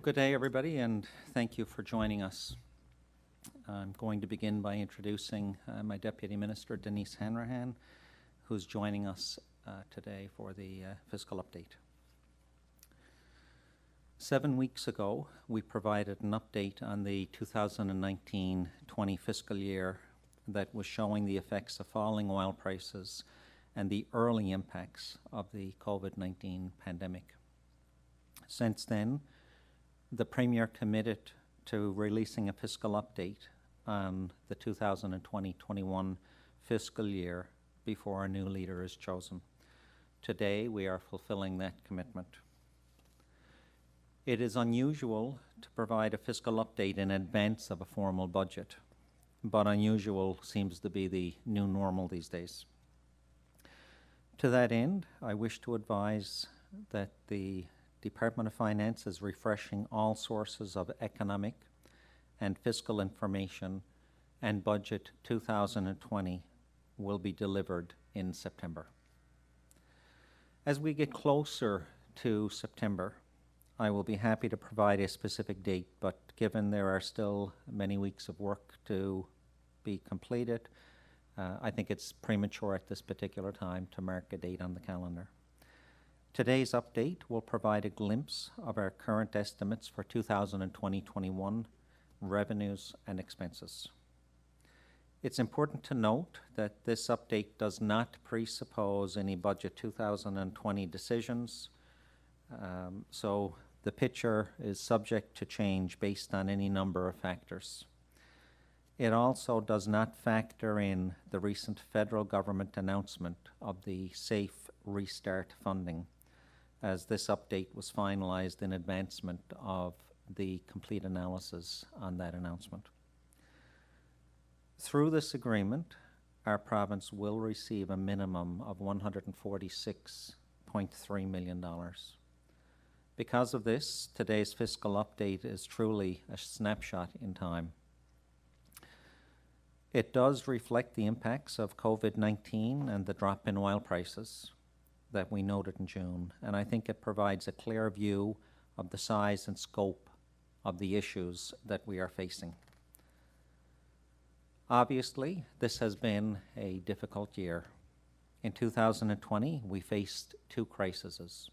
Good day, everybody, and thank you for joining us. I'm going to begin by introducing my Deputy Minister, Denise Hanrahan, who's joining us today for the fiscal update. 7 weeks ago, we provided an update on the 2019-20 fiscal year that was showing the effects of falling oil prices and the early impacts of the COVID-19 pandemic. Since then, the Premier committed to releasing a fiscal update on the 2020-21 fiscal year before a new leader is chosen. Today, we are fulfilling that commitment. It is unusual to provide a fiscal update in advance of a formal budget, but unusual seems to be the new normal these days. To that end, I wish to advise that the Department of Finance is refreshing all sources of economic and fiscal information, and Budget 2020 will be delivered in September. As we get closer to September, I will be happy to provide a specific date, but given there are still many weeks of work to be completed, I think it's premature at this particular time to mark a date on the calendar. Today's update will provide a glimpse of our current estimates for 2020-21 revenues and expenses. It's important to note that this update does not presuppose any Budget 2020 decisions, so the picture is subject to change based on any number of factors. It also does not factor in the recent federal government announcement of the Safe Restart funding, as this update was finalized in advancement of the complete analysis on that announcement. Through this agreement, our province will receive a minimum of $146.3 million. Because of this, today's fiscal update is truly a snapshot in time. It does reflect the impacts of COVID-19 and the drop in oil prices that we noted in June, and I think it provides a clear view of the size and scope of the issues that we are facing. Obviously, this has been a difficult year. In 2020, we faced two crises: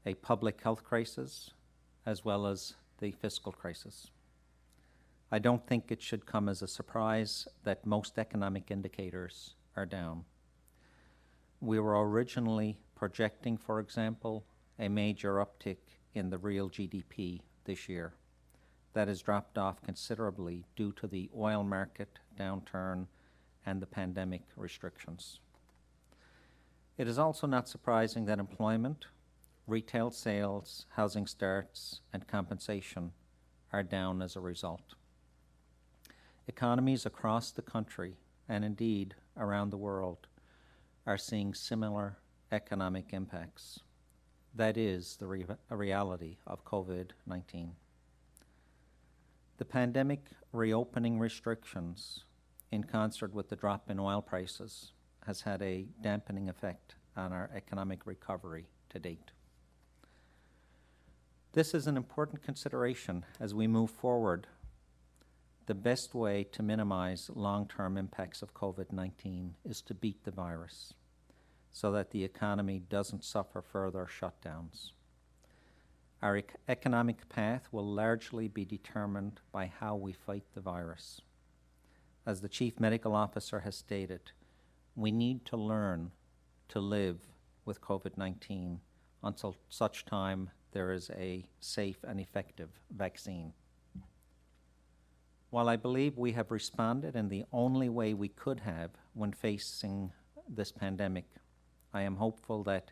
a public health crisis as well as the fiscal crisis. I don't think it should come as a surprise that most economic indicators are down. We were originally projecting, for example, a major uptick in the real GDP this year. That has dropped off considerably due to the oil market downturn and the pandemic restrictions. It is also not surprising that employment, retail sales, housing starts, and compensation are down as a result. Economies across the country, and indeed around the world, are seeing similar economic impacts. That is the reality of COVID-19. The pandemic reopening restrictions, in concert with the drop in oil prices, has had a dampening effect on our economic recovery to date. This is an important consideration as we move forward. The best way to minimize long-term impacts of COVID-19 is to beat the virus so that the economy doesn't suffer further shutdowns. Our economic path will largely be determined by how we fight the virus. As the Chief Medical Officer has stated, we need to learn to live with COVID-19 until such time there is a safe and effective vaccine. While I believe we have responded in the only way we could have when facing this pandemic, I am hopeful that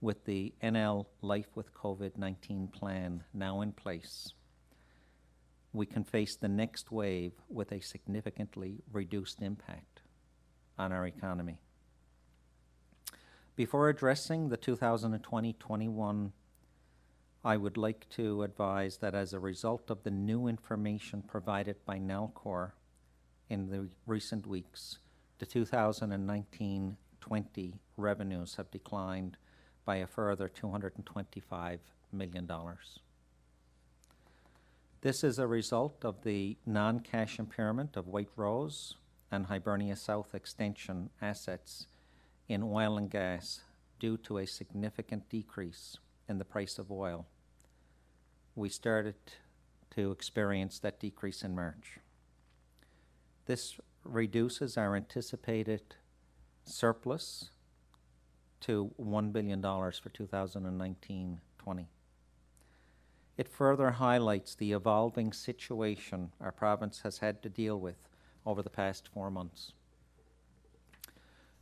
with the NL Life with COVID-19 plan now in place, we can face the next wave with a significantly reduced impact on our economy. Before addressing the 2020-21, I would like to advise that as a result of the new information provided by NALCOR in the recent weeks, the 2019-20 revenues have declined by a further $225 million. This is a result of the non-cash impairment of White Rose and Hibernia South Extension assets in oil and gas due to a significant decrease in the price of oil. We started to experience that decrease in March. This reduces our anticipated surplus to $1 billion for 2019-20. It further highlights the evolving situation our province has had to deal with over the past 4 months.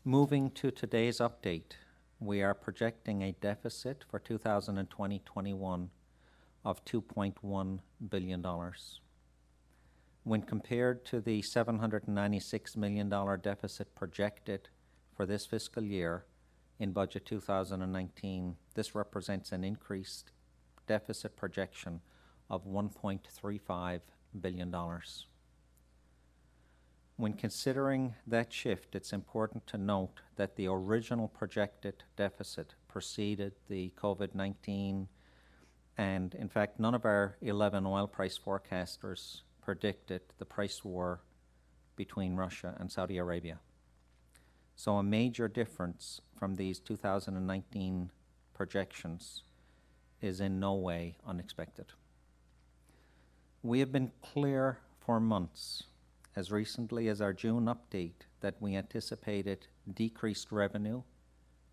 Moving to today's update, we are projecting a deficit for 2020-21 of $2.1 billion. When compared to the $796 million deficit projected for this fiscal year in Budget 2019, this represents an increased deficit projection of $1.35 billion. When considering that shift, it's important to note that the original projected deficit preceded the COVID-19, and in fact, none of our 11 oil price forecasters predicted the price war between Russia and Saudi Arabia. So a major difference from these 2019 projections is in no way unexpected. We have been clear for months, as recently as our June update, that we anticipated decreased revenue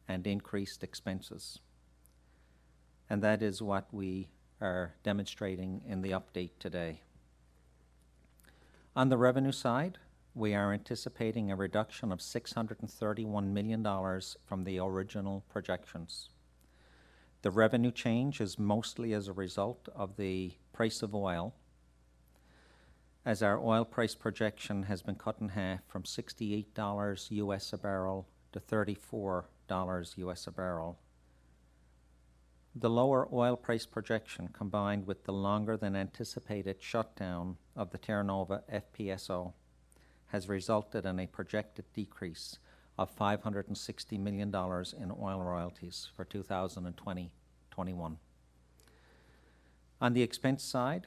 and increased expenses. And that is what we are demonstrating in the update today. On the revenue side, we are anticipating a reduction of $631 million from the original projections. The revenue change is mostly as a result of the price of oil, as our oil price projection has been cut in half from $68 US a barrel to $34 US a barrel. The lower oil price projection, combined with the longer than anticipated shutdown of the Terra Nova FPSO, has resulted in a projected decrease of $560 million in oil royalties for 2020-21. On the expense side,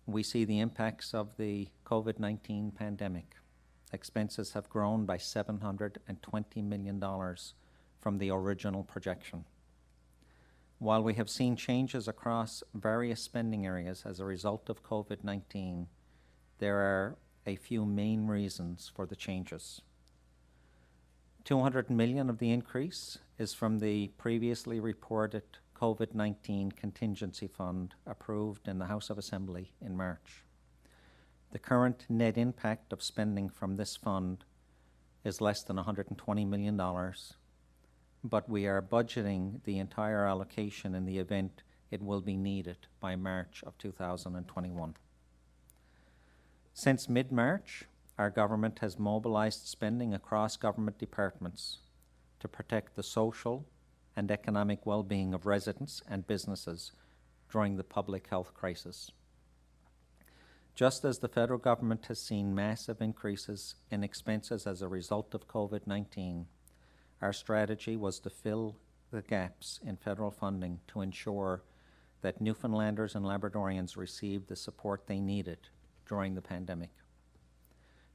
we see the impacts of the COVID-19 pandemic. Expenses have grown by $720 million from the original projection. While we have seen changes across various spending areas as a result of COVID-19, there are a few main reasons for the changes. $200 million of the increase is from the previously reported COVID-19 contingency fund approved in the House of Assembly in March. The current net impact of spending from this fund is less than $120 million, but we are budgeting the entire allocation in the event it will be needed by March of 2021. Since mid-March, our government has mobilized spending across government departments to protect the social and economic well-being of residents and businesses during the public health crisis. Just as the federal government has seen massive increases in expenses as a result of COVID-19, our strategy was to fill the gaps in federal funding to ensure that Newfoundlanders and Labradorians received the support they needed during the pandemic.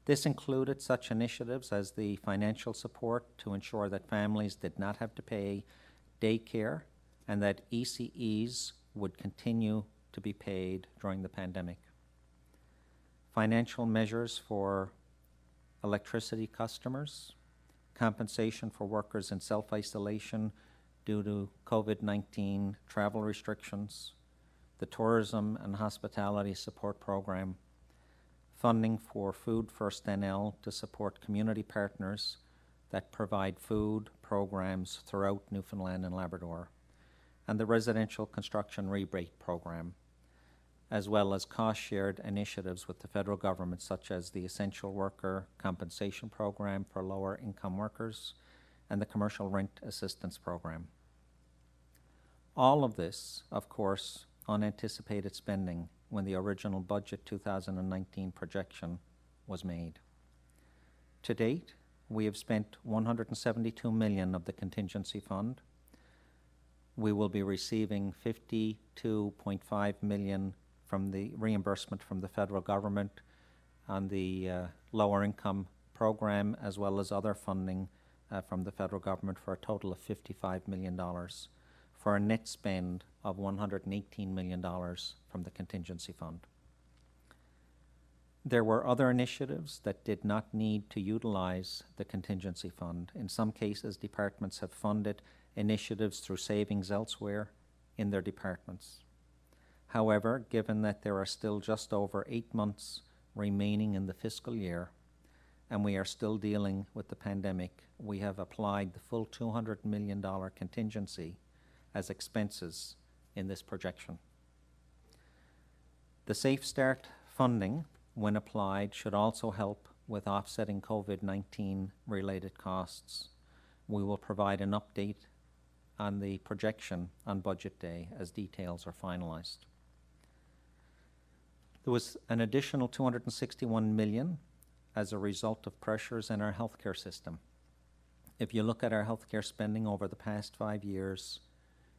This included such initiatives as the financial support to ensure that families did not have to pay daycare and that ECEs would continue to be paid during the pandemic. Financial measures for electricity customers, compensation for workers in self-isolation due to COVID-19 travel restrictions, the Tourism and Hospitality Support Program, funding for Food First NL to support community partners that provide food programs throughout Newfoundland and Labrador, and the Residential Construction Rebate Program, as well as cost-shared initiatives with the federal government, such as the Essential Worker Compensation Program for lower-income workers and the Commercial Rent Assistance Program. All of this, of course, unanticipated spending when the original Budget 2019 projection was made. To date, we have spent $172 million of the contingency fund. We will be receiving $52.5 million from the reimbursement from the federal government on the lower income program, as well as other funding from the federal government for a total of $55 million, for a net spend of $118 million from the contingency fund. There were other initiatives that did not need to utilize the contingency fund. In some cases, departments have funded initiatives through savings elsewhere in their departments. However, given that there are still just over 8 months remaining in the fiscal year, and we are still dealing with the pandemic, we have applied the full $200 million contingency as expenses in this projection. The Safe Start funding, when applied, should also help with offsetting COVID-19 related costs. We will provide an update on the projection on budget day as details are finalized. There was an additional $261 million as a result of pressures in our healthcare system. If you look at our healthcare spending over the past 5 years,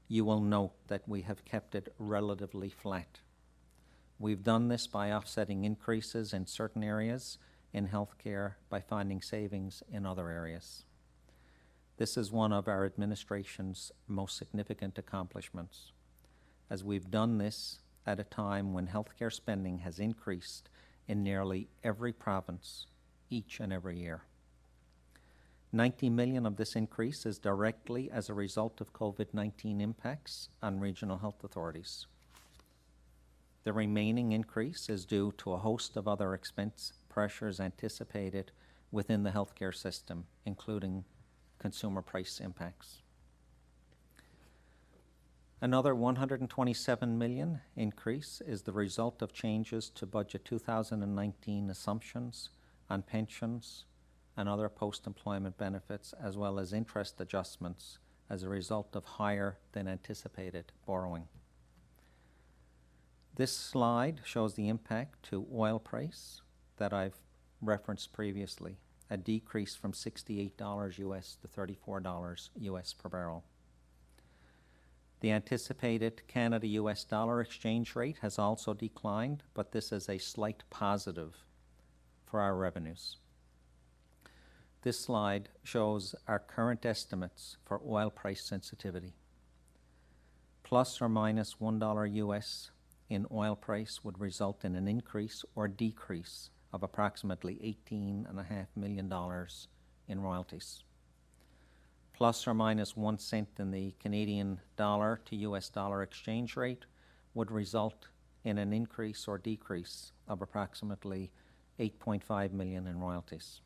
you will note that we have kept it relatively flat. We've done this by offsetting increases in certain areas in healthcare by finding savings in other areas. This is one of our administration's most significant accomplishments, as we've done this at a time when healthcare spending has increased in nearly every province each and every year. 90 million of this increase is directly as a result of COVID-19 impacts on regional health authorities. The remaining increase is due to a host of other expense pressures anticipated within the healthcare system, including consumer price impacts. Another 127 million increase is the result of changes to budget 2019 assumptions on pensions and other post-employment benefits, as well as interest adjustments as a result of higher than anticipated borrowing. This slide shows the impact to oil price that I've referenced previously, a decrease from $68 US to $34 US per barrel. The anticipated Canada-US dollar exchange rate has also declined, but this is a slight positive for our revenues. This slide shows our current estimates for oil price sensitivity. Plus or minus $1 US in oil price would result in an increase or decrease of approximately $18.5 million in royalties. Plus or minus 1 cent in the Canadian dollar to US dollar exchange rate would result in an increase or decrease of approximately $8.5 million in royalties.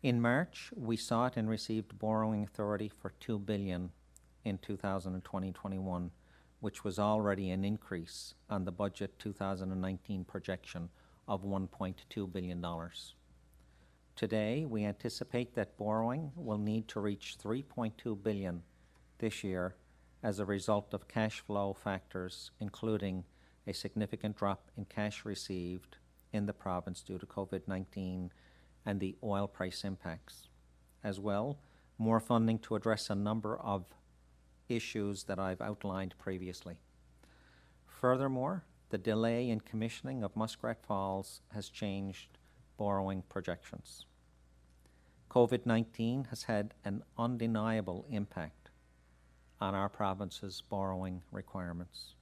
In March, we sought and received borrowing authority for $2 billion in 2020-21, which was already an increase on the budget 2019 projection of $1.2 billion. Today, we anticipate that borrowing will need to reach $3.2 billion this year as a result of cash flow factors, including a significant drop in cash received in the province due to COVID-19 and the oil price impacts. As well, more funding to address a number of issues that I've outlined previously. Furthermore, the delay in commissioning of Muskrat Falls has changed borrowing projections. COVID-19 has had an undeniable impact on our province's borrowing requirements.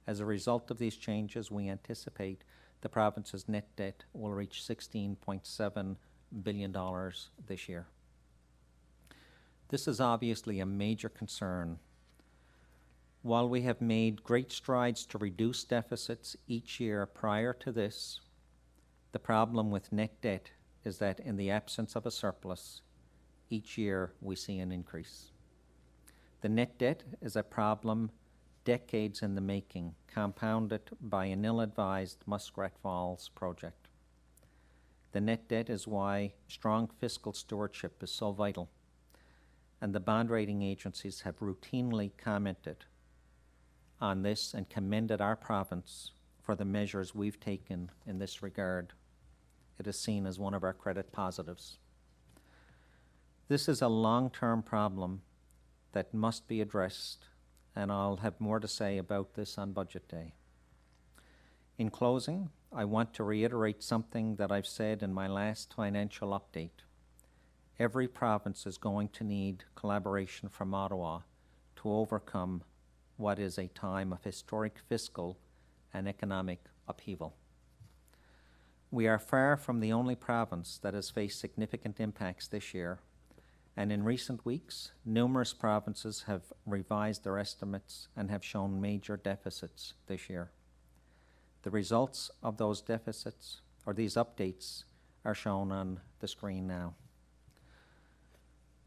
As a result of these changes, we anticipate the province's net debt will reach $16.7 billion this year. This is obviously a major concern. While we have made great strides to reduce deficits each year prior to this, the problem with net debt is that in the absence of a surplus, each year we see an increase. The net debt is a problem decades in the making, compounded by an ill-advised Muskrat Falls project. The net debt is why strong fiscal stewardship is so vital, and the bond rating agencies have routinely commented on this and commended our province for the measures we've taken in this regard. It is seen as one of our credit positives. This is a long-term problem that must be addressed, and I'll have more to say about this on Budget Day. In closing, I want to reiterate something that I've said in my last financial update. Every province is going to need collaboration from Ottawa to overcome what is a time of historic fiscal and economic upheaval. We are far from the only province that has faced significant impacts this year, and in recent weeks, numerous provinces have revised their estimates and have shown major deficits this year. The results of those deficits, or these updates, are shown on the screen now.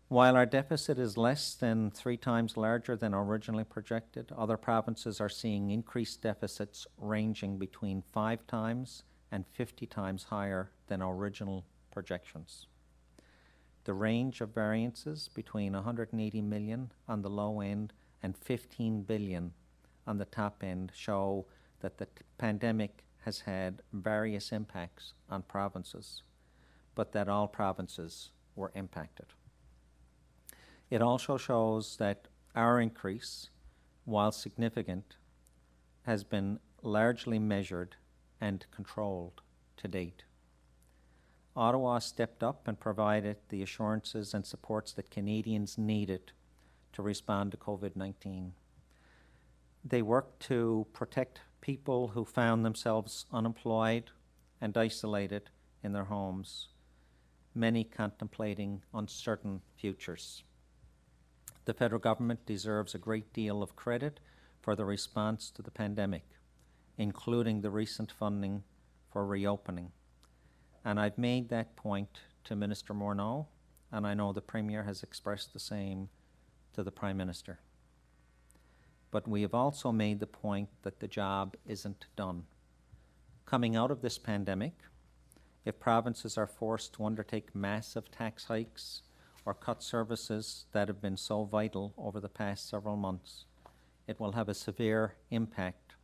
While our deficit is less than 3 times larger than originally projected, other provinces are seeing increased deficits ranging between 5 times and 50 times higher than original projections. The range of variances between 180 million on the low end and 15 billion on the top end show that the pandemic has had various impacts on provinces, but that all provinces were impacted. It also shows that our increase, while significant, has been largely measured and controlled to date. Ottawa stepped up and provided the assurances and supports that Canadians needed to respond to COVID-19. They worked to protect people who found themselves unemployed and isolated in their homes, many contemplating uncertain futures. The federal government deserves a great deal of credit for the response to the pandemic, including the recent funding for reopening. And I've made that point to Minister Morneau, and I know the Premier has expressed the same to the Prime Minister. But we have also made the point that the job isn't done. Coming out of this pandemic, if provinces are forced to undertake massive tax hikes or cut services that have been so vital over the past several months, it will have a severe impact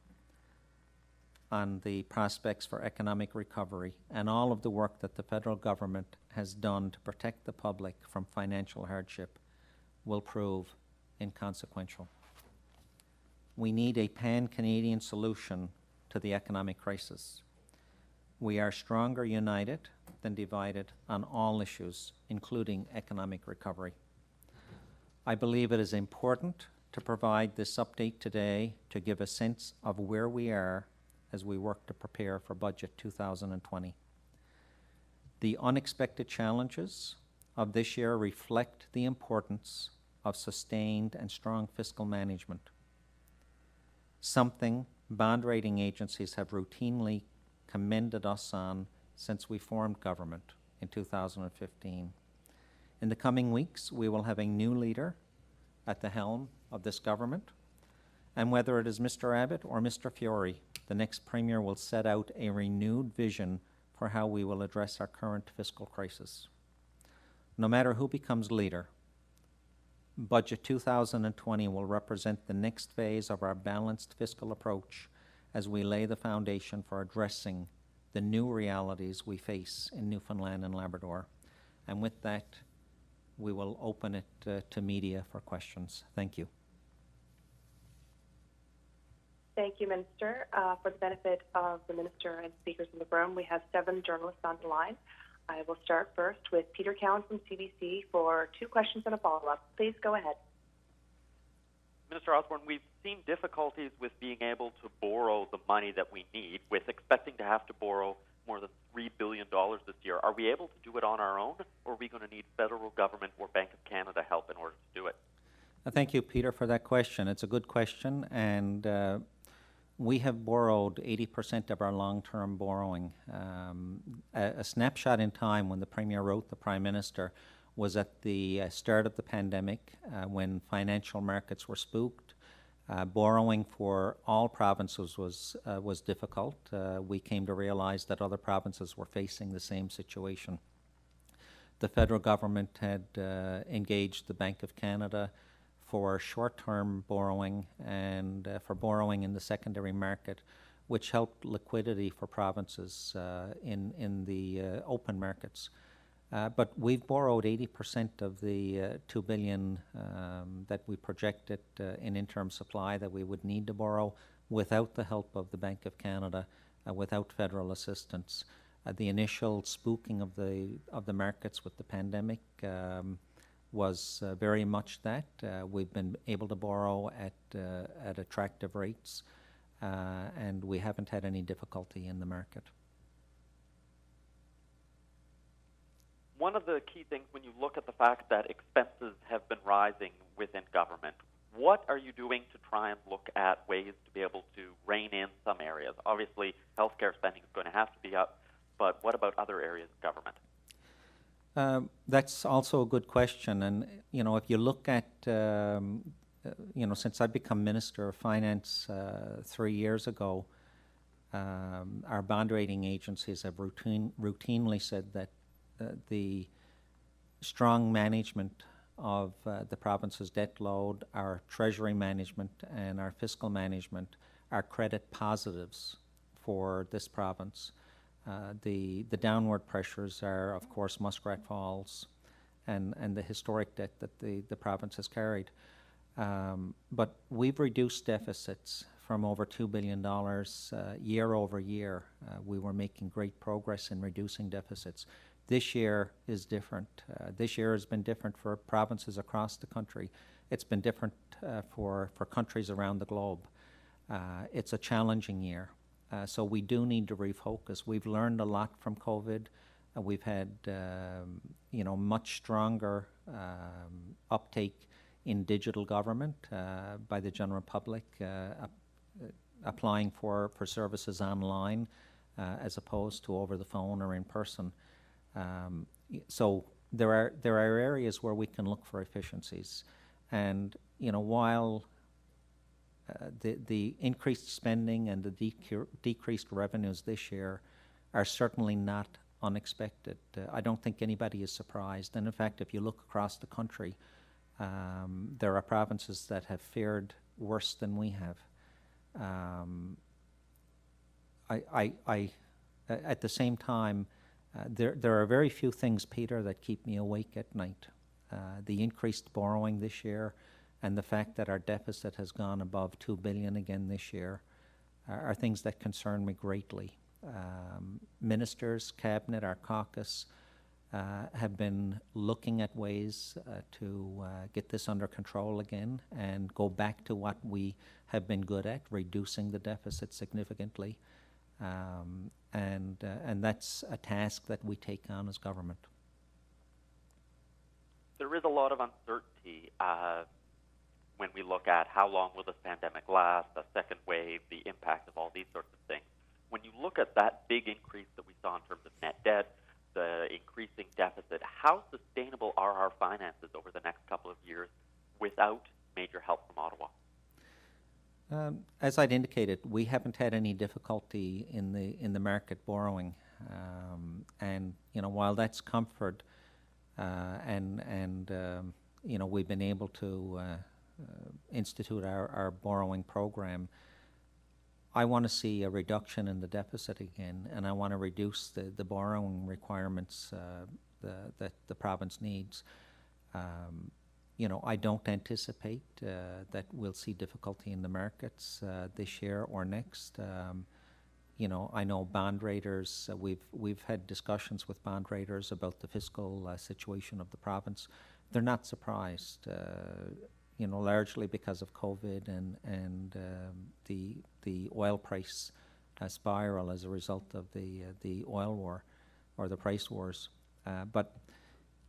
on the prospects for economic recovery and all of the work that the federal government has done to protect the public from financial hardship will prove inconsequential. We need a pan-Canadian solution to the economic crisis. We are stronger united than divided on all issues, including economic recovery. I believe it is important to provide this update today to give a sense of where we are as we work to prepare for Budget 2020. The unexpected challenges of this year reflect the importance of sustained and strong fiscal management, something bond rating agencies have routinely commended us on since we formed government in 2015. In the coming weeks, we will have a new leader at the helm of this government, and whether it is Mr. Abbott or Mr. Fiore, the next Premier will set out a renewed vision for how we will address our current fiscal crisis. No matter who becomes leader, Budget 2020 will represent the next phase of our balanced fiscal approach as we lay the foundation for addressing the new realities we face in Newfoundland and Labrador. And with that, we will open it to media for questions. Thank you. Thank you, Minister. For the benefit of the Minister and speakers in the room, we have 7 journalists on the line. I will start first with Peter Cowan from CBC for 2 questions and a follow-up. Please go ahead. Minister Osborne, we've seen difficulties with being able to borrow the money that we need, with expecting to have to borrow more than $3 billion this year. Are we able to do it on our own, or are we going to need federal government or Bank of Canada help in order to do it? Thank you, Peter, for that question. It's a good question, and we have borrowed 80% of our long-term borrowing. A snapshot in time when the Premier wrote the Prime Minister was at the start of the pandemic, when financial markets were spooked. Borrowing for all provinces was difficult. We came to realize that other provinces were facing the same situation. The federal government had engaged the Bank of Canada for short-term borrowing and for borrowing in the secondary market, which helped liquidity for provinces in the open markets. But we've borrowed 80% of the $2 billion that we projected in interim supply that we would need to borrow without the help of the Bank of Canada, without federal assistance. The initial spooking of the markets with the pandemic was very much that. We've been able to borrow at attractive rates, and we haven't had any difficulty in the market. One of the key things when you look at the fact that expenses have been rising within government, what are you doing to try and look at ways to be able to rein in some areas? Obviously, healthcare spending is going to have to be up, but what about other areas of government? That's also a good question. And, if you look at, since I've become Minister of Finance 3 years ago, our bond rating agencies have routinely said that the strong management of the province's debt load, our treasury management, and our fiscal management are credit positives for this province. The downward pressures are, of course, Muskrat Falls and the historic debt that the province has carried. But we've reduced deficits from over $2 billion year over year. We were making great progress in reducing deficits. This year is different. This year has been different for provinces across the country. It's been different for countries around the globe. It's a challenging year. So we do need to refocus. We've learned a lot from COVID. We've had, much stronger uptake in digital government by the general public, applying for services online as opposed to over the phone or in person. So there are areas where we can look for efficiencies, and while the increased spending and the decreased revenues this year are certainly not unexpected. I don't think anybody is surprised, and in fact, if you look across the country, there are provinces that have fared worse than we have. At the same time, there are very few things, Peter, that keep me awake at night. The increased borrowing this year and the fact that our deficit has gone above $2 billion again this year are things that concern me greatly. Ministers, Cabinet, our caucus have been looking at ways to get this under control again and go back to what we have been good at, reducing the deficit significantly. And that's a task that we take on as government. There is a lot of uncertainty when we look at how long will this pandemic last, a second wave, the impact of all these sorts of things. When you look at that big increase that we saw in terms of net debt, the increasing deficit, how sustainable are our finances over the next couple of years without major help from Ottawa? As I'd indicated, we haven't had any difficulty in the market borrowing, and while that's comfort, and we've been able to institute our borrowing program. I want to see a reduction in the deficit again, and I want to reduce the borrowing requirements that the province needs. I don't anticipate that we'll see difficulty in the markets this year or next. I know bond raters. We've had discussions with bond raters about the fiscal situation of the province. They're not surprised, largely because of COVID and the oil price spiral as a result of the oil war or the price wars. But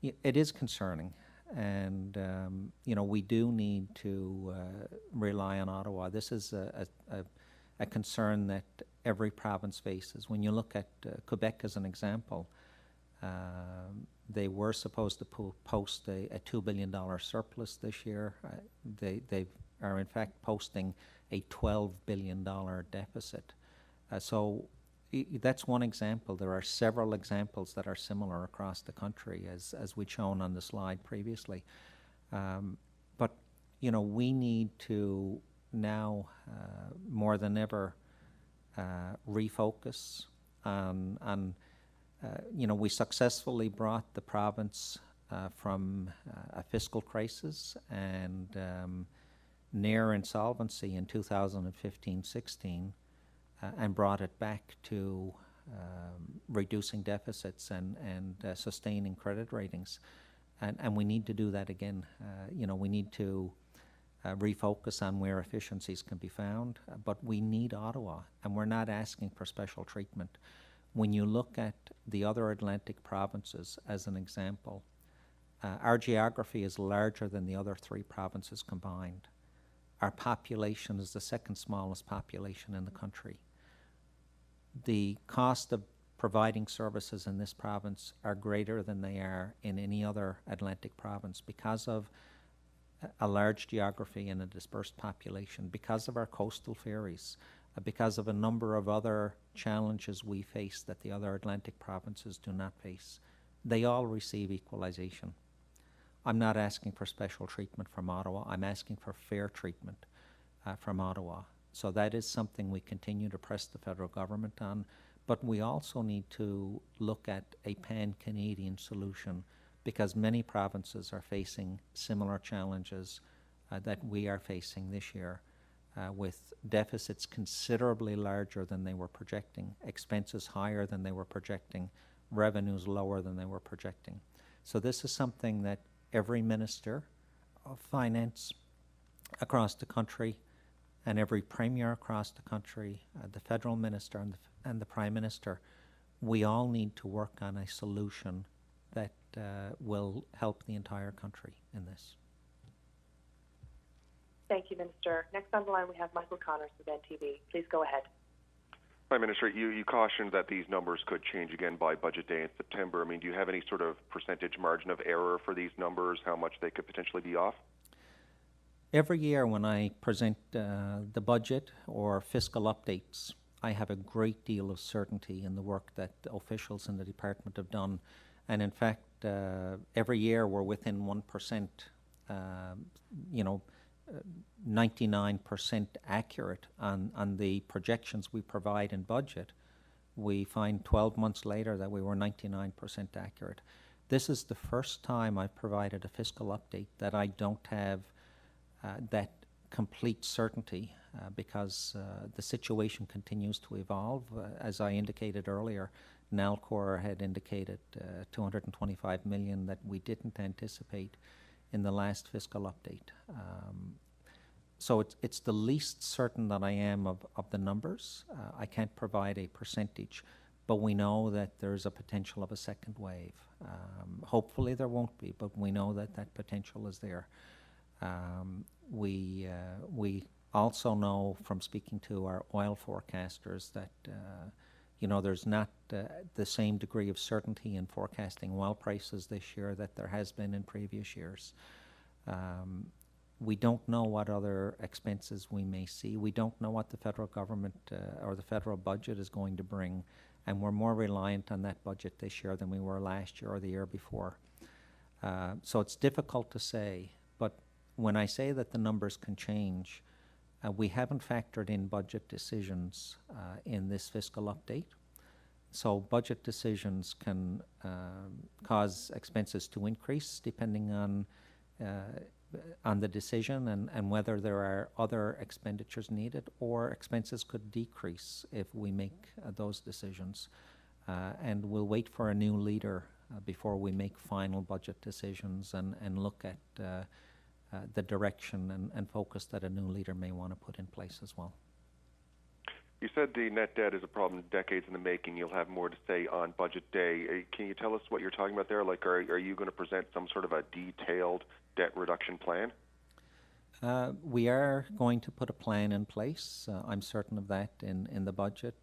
it is concerning. And, we do need to rely on Ottawa. This is a concern that every province faces. When you look at Quebec as an example, they were supposed to post a $2 billion surplus this year. They are, in fact, posting a $12 billion deficit. So that's one example. There are several examples that are similar across the country, as we'd shown on the slide previously. But, we need to now, more than ever, refocus on we successfully brought the province from a fiscal crisis and near insolvency in 2015-16 and brought it back to reducing deficits and sustaining credit ratings. And we need to do that again. We need to refocus on where efficiencies can be found, but we need Ottawa, and we're not asking for special treatment. When you look at the other Atlantic provinces as an example, our geography is larger than the other 3 provinces combined. Our population is the second smallest population in the country. The cost of providing services in this province are greater than they are in any other Atlantic province because of a large geography and a dispersed population, because of our coastal ferries, because of a number of other challenges we face that the other Atlantic provinces do not face. They all receive equalization. I'm not asking for special treatment from Ottawa. I'm asking for fair treatment from Ottawa. So that is something we continue to press the federal government on. But we also need to look at a pan-Canadian solution because many provinces are facing similar challenges that we are facing this year with deficits considerably larger than they were projecting, expenses higher than they were projecting, revenues lower than they were projecting. So this is something that every minister of finance across the country and every premier across the country, the federal minister and the prime minister, we all need to work on a solution that will help the entire country in this. Thank you, Minister. Next on the line, we have Michael Connors with NTV. Please go ahead. Hi, Minister. You cautioned that these numbers could change again by budget day in September. I mean, do you have any sort of percentage margin of error for these numbers, how much they could potentially be off? Every year when I present the budget or fiscal updates, I have a great deal of certainty in the work that the officials in the department have done. And in fact, every year we're within 1%, 99% accurate on the projections we provide in budget. We find 12 months later that we were 99% accurate. This is the first time I've provided a fiscal update that I don't have that complete certainty because the situation continues to evolve. As I indicated earlier, NALCOR had indicated $225 million that we didn't anticipate in the last fiscal update. So it's the least certain that I am of the numbers. I can't provide a percentage, but we know that there's a potential of a second wave. Hopefully there won't be, but we know that that potential is there. We also know from speaking to our oil forecasters that there's not the same degree of certainty in forecasting oil prices this year that there has been in previous years. We don't know what other expenses we may see. We don't know what the federal government or the federal budget is going to bring, and we're more reliant on that budget this year than we were last year or the year before. So it's difficult to say, but when I say that the numbers can change, we haven't factored in budget decisions in this fiscal update. So budget decisions can cause expenses to increase depending on the decision and whether there are other expenditures needed, or expenses could decrease if we make those decisions. And we'll wait for a new leader before we make final budget decisions and look at the direction and focus that a new leader may want to put in place as well. You said the net debt is a problem decades in the making. You'll have more to say on budget day. Can you tell us what you're talking about there? Like, are you going to present some sort of a detailed debt reduction plan? We are going to put a plan in place. I'm certain of that in the budget.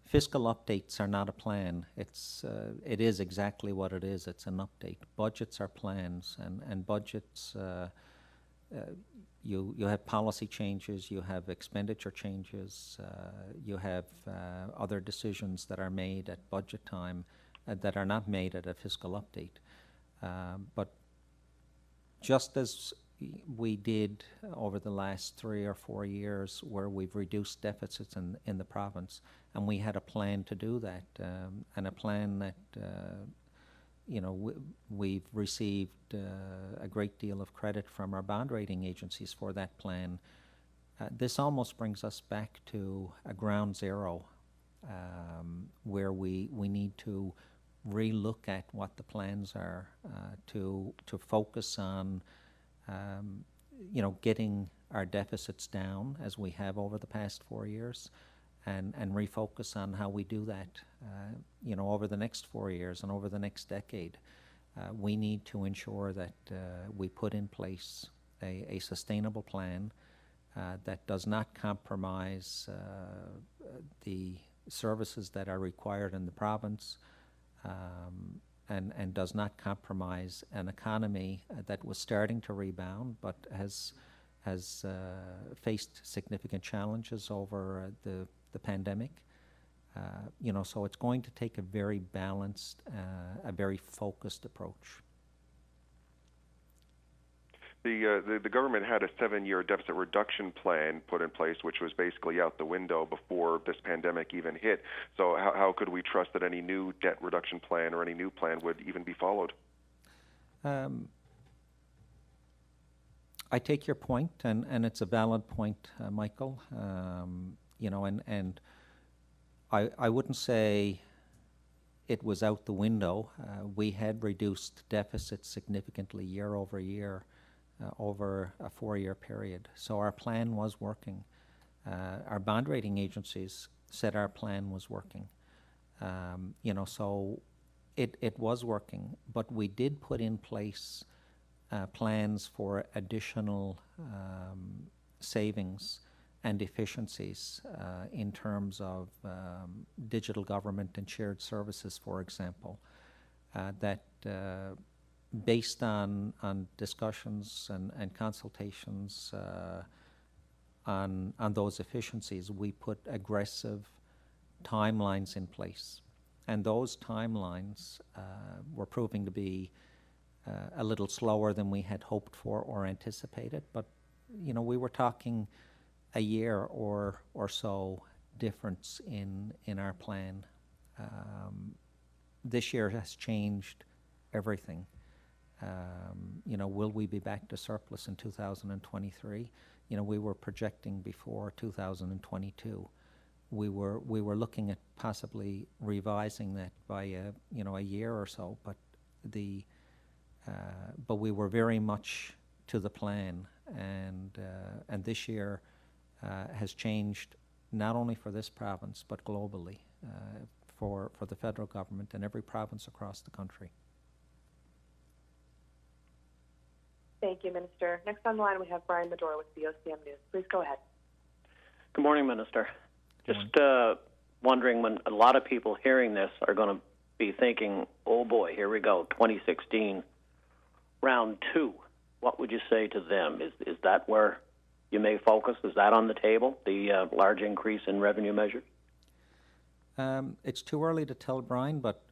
Fiscal updates are not a plan. It is exactly what it is. It's an update. Budgets are plans, and budgets. You have policy changes. You have expenditure changes. You have other decisions that are made at budget time that are not made at a fiscal update. But just as we did over the last 3 or 4 years where we've reduced deficits in the province, and we had a plan to do that, and a plan that we've received a great deal of credit from our bond rating agencies for that plan. This almost brings us back to a ground zero, where we need to re-look at what the plans are, to focus on getting our deficits down as we have over the past 4 years, and refocus on how we do that, over the next 4 years and over the next decade. We need to ensure that we put in place a sustainable plan that does not compromise the services that are required in the province, and does not compromise an economy that was starting to rebound but has faced significant challenges over the pandemic. So it's going to take a very balanced, a very focused approach. The government had a 7-year deficit reduction plan put in place, which was basically out the window before this pandemic even hit. So how could we trust that any new debt reduction plan or any new plan would even be followed? I take your point, and it's a valid point, Michael. And I wouldn't say it was out the window. We had reduced deficits significantly year over year, over a 4-year period. So our plan was working. Our bond rating agencies said our plan was working. So it was working, but we did put in place plans for additional savings and efficiencies in terms of digital government and shared services, for example, that based on discussions and consultations on those efficiencies, we put aggressive timelines in place. And those timelines were proving to be a little slower than we had hoped for or anticipated. But, we were talking a year or so difference in our plan. This year has changed everything. Will we be back to surplus in 2023? We were projecting before 2022. We were looking at possibly revising that by a year or so, but we were very much to the plan, and this year has changed not only for this province but globally, for the federal government and every province across the country. Thank you, Minister. Next on the line, we have Brian Medora with VOCM News. Please go ahead. Good morning, Minister. Just wondering, when a lot of people hearing this are going to be thinking, oh boy, here we go, 2016, round 2. What would you say to them? Is that where you may focus? Is that on the table, the large increase in revenue measures? It's too early to tell, Brian, but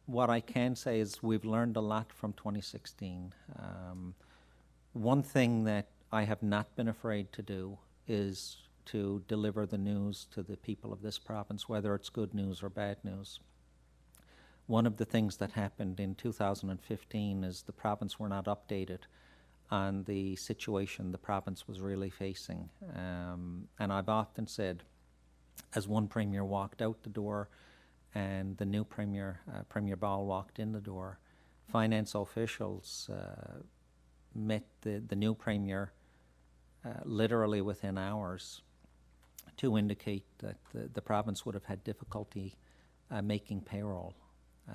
what I can say is we've learned a lot from 2016. One thing that I have not been afraid to do is to deliver the news to the people of this province, whether it's good news or bad news. One of the things that happened in 2015 is the province were not updated on the situation the province was really facing. And I've often said, as one premier walked out the door and the new premier, Premier Ball, walked in the door, finance officials met the new premier literally within hours to indicate that the province would have had difficulty making payroll.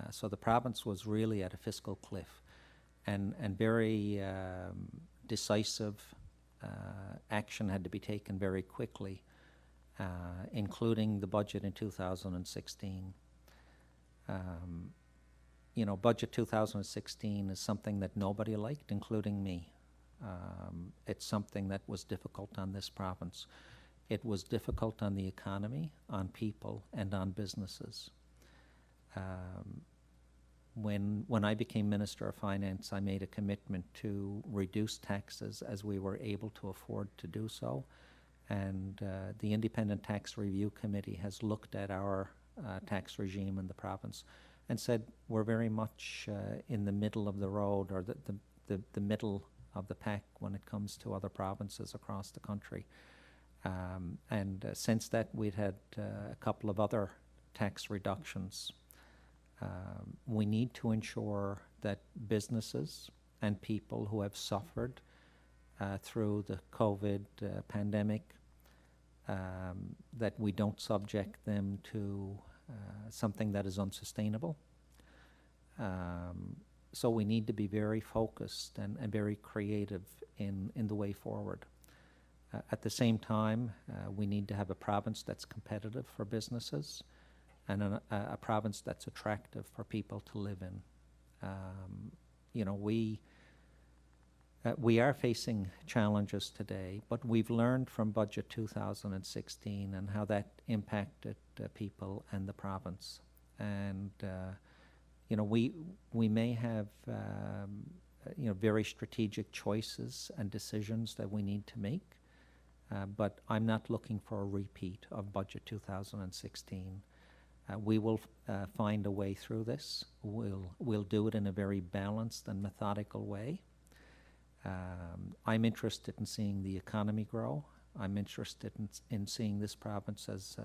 So the province was really at a fiscal cliff, and very decisive action had to be taken very quickly, including the budget in 2016. Budget 2016 is something that nobody liked, including me. It's something that was difficult on this province. It was difficult on the economy, on people, and on businesses. When I became Minister of Finance, I made a commitment to reduce taxes as we were able to afford to do so. And the Independent Tax Review Committee has looked at our tax regime in the province and said we're very much in the middle of the road, or the middle of the pack when it comes to other provinces across the country. And since that, we've had a couple of other tax reductions. We need to ensure that businesses and people who have suffered through the COVID pandemic, that we don't subject them to something that is unsustainable. So we need to be very focused and very creative in the way forward. At the same time, we need to have a province that's competitive for businesses and a province that's attractive for people to live in. You know, we are facing challenges today, but we've learned from Budget 2016 and how that impacted people and the province. And you know, we may have you know, very strategic choices and decisions that we need to make, but I'm not looking for a repeat of Budget 2016. We will find a way through this. We'll do it in a very balanced and methodical way. I'm interested in seeing the economy grow. I'm interested in seeing this province as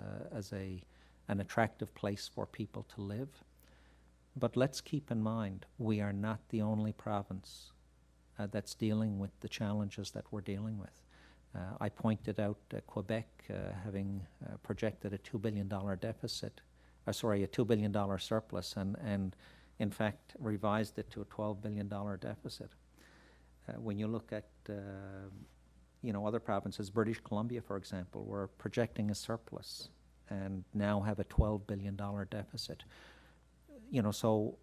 an attractive place for people to live. But let's keep in mind, we are not the only province that's dealing with the challenges that we're dealing with. I pointed out Quebec having projected a $2 billion deficit, a $2 billion surplus, and in fact revised it to a $12 billion deficit. When you look at you know, other provinces, British Columbia, for example, were projecting a surplus and now have a $12 billion deficit. You know, so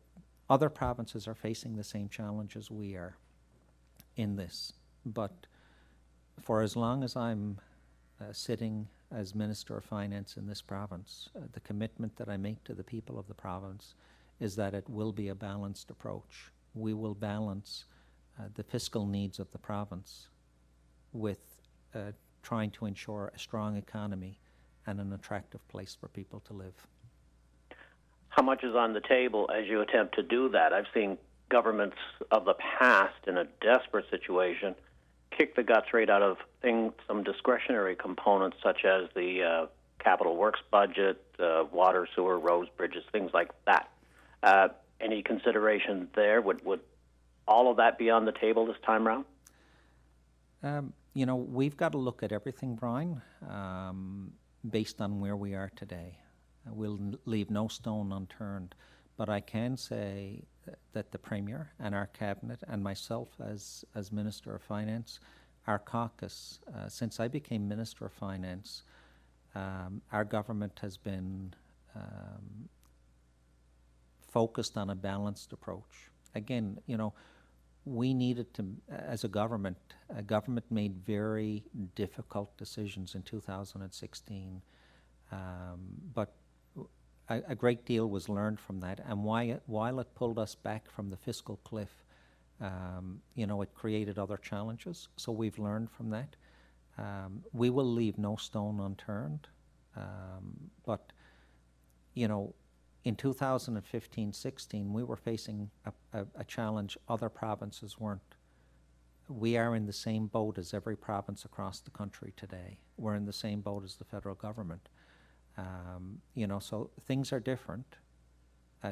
other provinces are facing the same challenges we are in this. But for as long as I'm sitting as Minister of Finance in this province, the commitment that I make to the people of the province is that it will be a balanced approach. We will balance the fiscal needs of the province with trying to ensure a strong economy and an attractive place for people to live. How much is on the table as you attempt to do that? I've seen governments of the past in a desperate situation kick the guts right out of some discretionary components such as the capital works budget, water, sewer, roads, bridges, things like that. Any consideration there? Would all of that be on the table this time around? You know, we've got to look at everything, Brian, based on where we are today. We'll leave no stone unturned. But I can say that the Premier and our Cabinet and myself as Minister of Finance, our caucus, since I became Minister of Finance, our government has been focused on a balanced approach. Again, you know, we needed to, as a government made very difficult decisions in 2016, but a great deal was learned from that, and while it pulled us back from the fiscal cliff, you know, it created other challenges, so we've learned from that. We will leave no stone unturned, but, you know, in 2015-16, we were facing a challenge other provinces weren't. We are in the same boat as every province across the country today. We're in the same boat as the federal government. You know, so things are different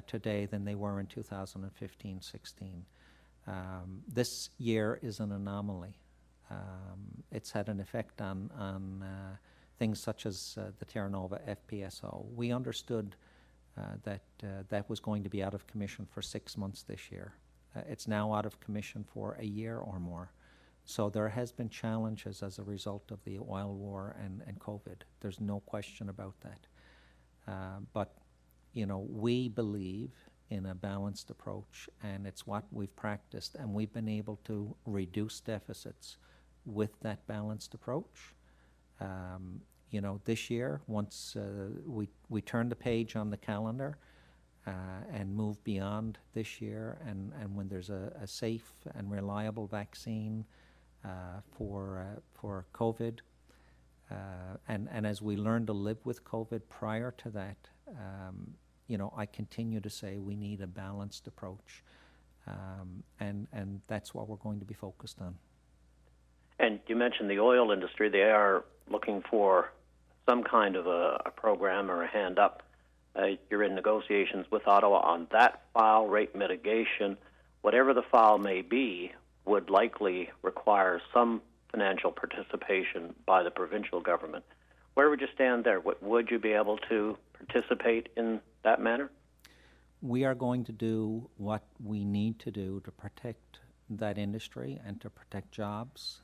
today than they were in 2015-16. This year is an anomaly. It's had an effect on things such as the Terra Nova FPSO. We understood that was going to be out of commission for 6 months this year. It's now out of commission for a year or more. So there has been challenges as a result of the oil war and COVID. There's no question about that. But, you know, we believe in a balanced approach, and it's what we've practiced, and we've been able to reduce deficits with that balanced approach. You know, this year, once we turn the page on the calendar, and move beyond this year. And when there's a safe and reliable vaccine for COVID, and as we learn to live with COVID prior to that, I continue to say we need a balanced approach, and that's what we're going to be focused on. And you mentioned the oil industry. They are looking for some kind of a program or a hand up. You're in negotiations with Ottawa on that file, rate mitigation. Whatever the file may be would likely require some financial participation by the provincial government. Where would you stand there? Would you be able to participate in that manner? We are going to do what we need to do to protect that industry and to protect jobs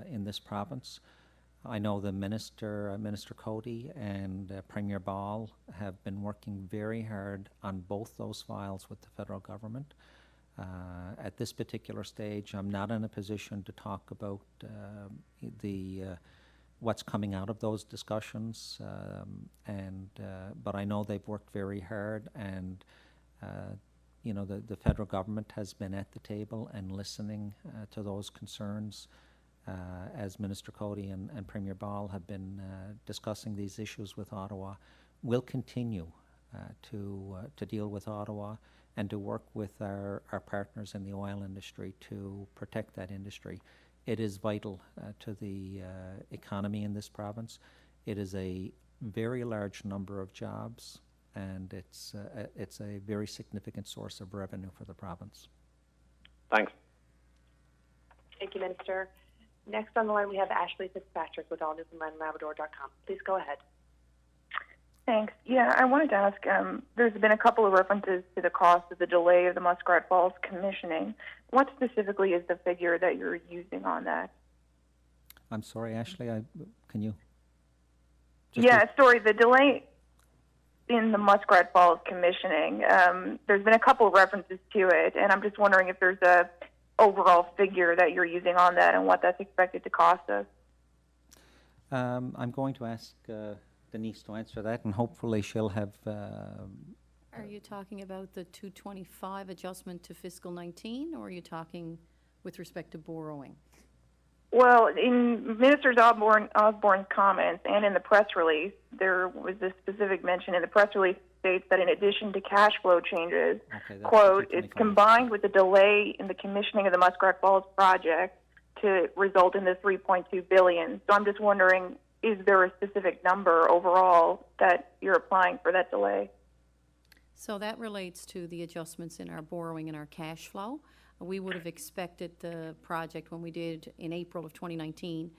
in this province. I know the Minister Cody and Premier Ball have been working very hard on both those files with the federal government. At this particular stage, I'm not in a position to talk about what's coming out of those discussions, but I know they've worked very hard, and the federal government has been at the table and listening to those concerns as Minister Cody and Premier Ball have been discussing these issues with Ottawa. We'll continue to deal with Ottawa and to work with our partners in the oil industry to protect that industry. It is vital to the economy in this province. It is a very large number of jobs, and it's a very significant source of revenue for the province. Thanks. Thank you, Minister. Next on the line, we have Ashley Fitzpatrick with allnewfoundlandlabrador.com. Please go ahead. Thanks. Yeah, I wanted to ask, there's been a couple of references to the cost of the delay of the Muskrat Falls commissioning. What specifically is the figure that you're using on that? I'm sorry, Ashley, can you? The delay in the Muskrat Falls commissioning, there's been a couple of references to it, and I'm just wondering if there's a overall figure that you're using on that and what that's expected to cost us. I'm going to ask Denise to answer that, and hopefully she'll have... Are you talking about the 225 adjustment to fiscal 19, or are you talking with respect to borrowing? Well, in Minister Osborne's comments and in the press release, there was a specific mention in the press release states that in addition to cash flow changes, quote, it's combined with the delay in the commissioning of the Muskrat Falls project to result in the $3.2 billion. So I'm just wondering, is there a specific number overall that you're applying for that delay? So that relates to the adjustments in our borrowing and our cash flow. We would have expected the project when we did in April of 2019,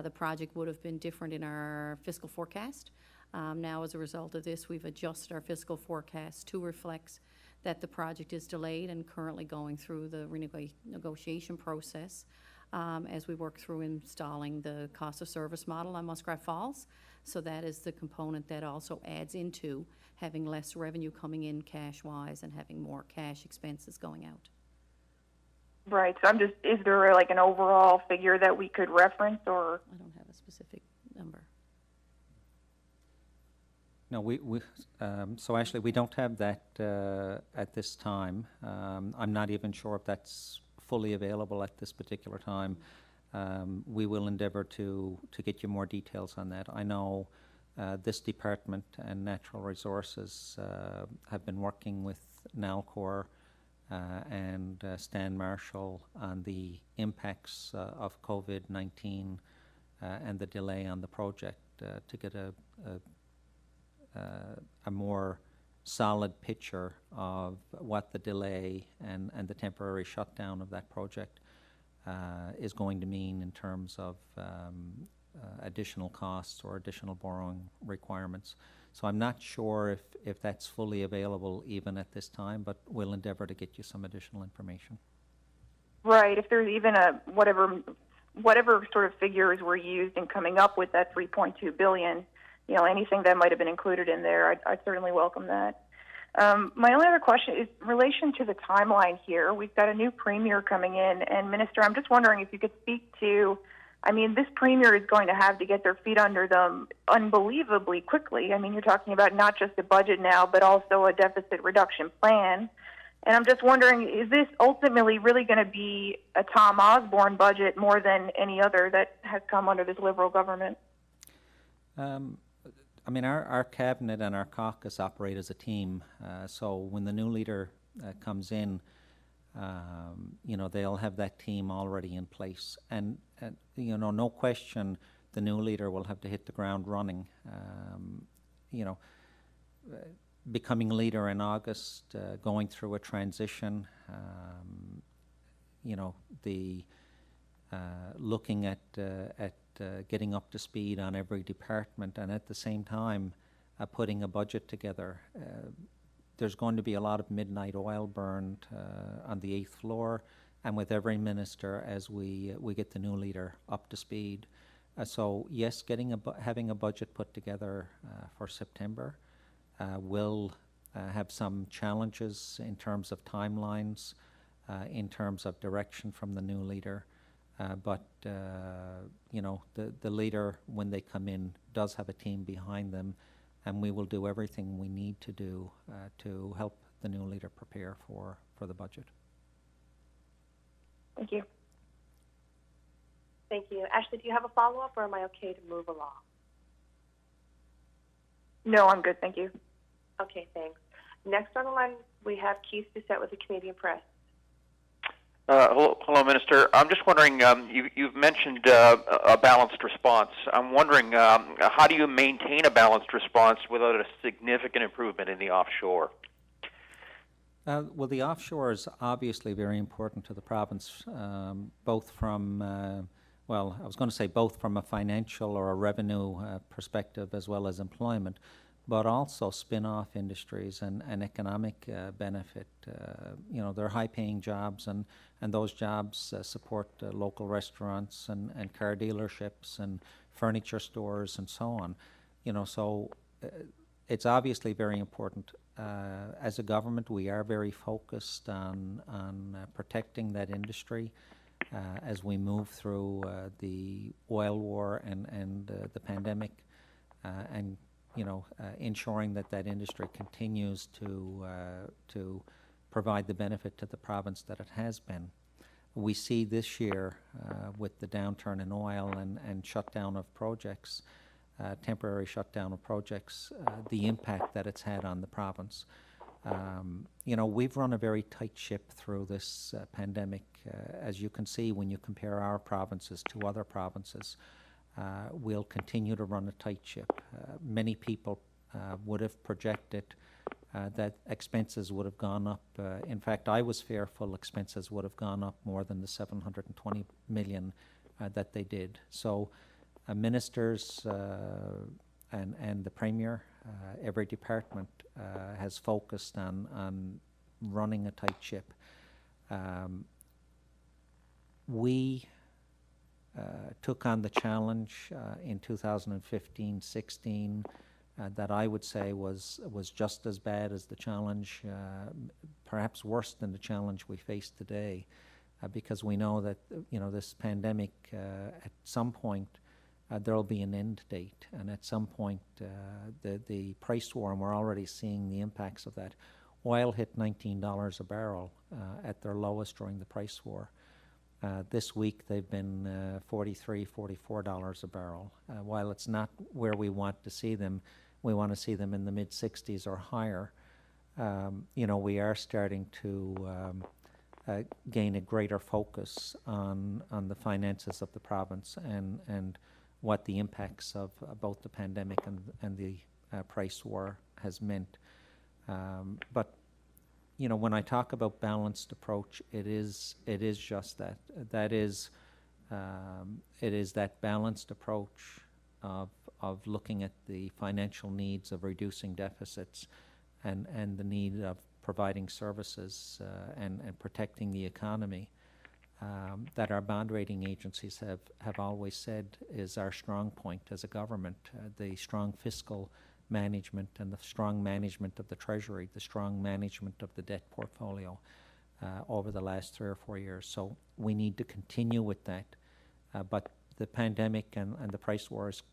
the project would have been different in our fiscal forecast. Now, as a result of this, we've adjusted our fiscal forecast to reflect that the project is delayed and currently going through the renegotiation process as we work through installing the cost of service model on Muskrat Falls. So that is the component that also adds into having less revenue coming in cash-wise and having more cash expenses going out. Right. So is there like an overall figure that we could reference, or? I don't have a specific number. No, so actually we don't have that at this time. I'm not even sure if that's fully available at this particular time. We will endeavour to get you more details on that. I know this department and Natural Resources have been working with Nalcor and Stan Marshall on the impacts of COVID-19 and the delay on the project to get a more solid picture of what the delay and the temporary shutdown of that project is going to mean in terms of additional costs or additional borrowing requirements. So I'm not sure if that's fully available even at this time, but we'll endeavour to get you some additional information. Right. If there's even whatever sort of figures were used in coming up with that $3.2 billion, anything that might have been included in there, I'd certainly welcome that. My only other question is in relation to the timeline here. We've got a new premier coming in, and Minister, I'm just wondering if you could speak to I mean, this premier is going to have to get their feet under them unbelievably quickly. I mean, you're talking about not just a budget now, but also a deficit reduction plan. And I'm just wondering, is this ultimately really going to be a Tom Osborne budget more than any other that has come under this Liberal government? I mean, our cabinet and our caucus operate as a team. So when the new leader comes in, you know, they'll have that team already in place. And you know, no question, the new leader will have to hit the ground running. You know, becoming leader in August, going through a transition, you know, the looking at getting up to speed on every department, and at the same time putting a budget together. There's going to be a lot of midnight oil burned on the 8th floor, and with every minister as we get the new leader up to speed. So yes, having a budget put together for September will have some challenges in terms of timelines, in terms of direction from the new leader. But you know, the leader, when they come in, does have a team behind them, and we will do everything we need to do to help the new leader prepare for the budget. Thank you. Thank you. Ashley, do you have a follow-up, or am I okay to move along? No, I'm good. Thank you. Okay, thanks. Next on the line, we have Keith Doucette with the Canadian Press. Hello, Minister. I'm just wondering, you've mentioned a balanced response. I'm wondering, how do you maintain a balanced response without a significant improvement in the offshore? Well, the offshore is obviously very important to the province, both from, well, I was going to say both from a financial or a revenue perspective as well as employment, but also spin-off industries and economic benefit. You know, they're high-paying jobs, and those jobs support local restaurants and car dealerships and furniture stores and so on. You know, so it's obviously very important. As a government, we are very focused on protecting that industry as we move through the oil war and the pandemic, and you know, ensuring that industry continues to provide the benefit to the province that it has been. We see this year with the downturn in oil and shutdown of projects, temporary shutdown of projects, the impact that it's had on the province. You know, we've run a very tight ship through this pandemic. As you can see, when you compare our provinces to other provinces, we'll continue to run a tight ship. Many people would have projected that expenses would have gone up. In fact, I was fearful expenses would have gone up more than the $720 million that they did. So ministers and the Premier, every department has focused on running a tight ship. We took on the challenge in 2015-16 that I would say was just as bad as the challenge, perhaps worse than the challenge we face today, because we know that you know, this pandemic at some point there will be an end date, and at some point the price war, and we're already seeing the impacts of that. Oil hit $19 a barrel at their lowest during the price war. This week they've been $43, $44 a barrel. While it's not where we want to see them, we want to see them in the mid-60s or higher. You know, we are starting to gain a greater focus on the finances of the province and what the impacts of both the pandemic and the price war has meant. But you know, when I talk about balanced approach, it is just that. That is, it is that balanced approach of looking at the financial needs of reducing deficits and the need of providing services and protecting the economy that our bond rating agencies have always said is our strong point as a government, the strong fiscal management and the strong management of the Treasury, the strong management of the debt portfolio over the last 3 or 4 years. So we need to continue with that. But the pandemic and the price wars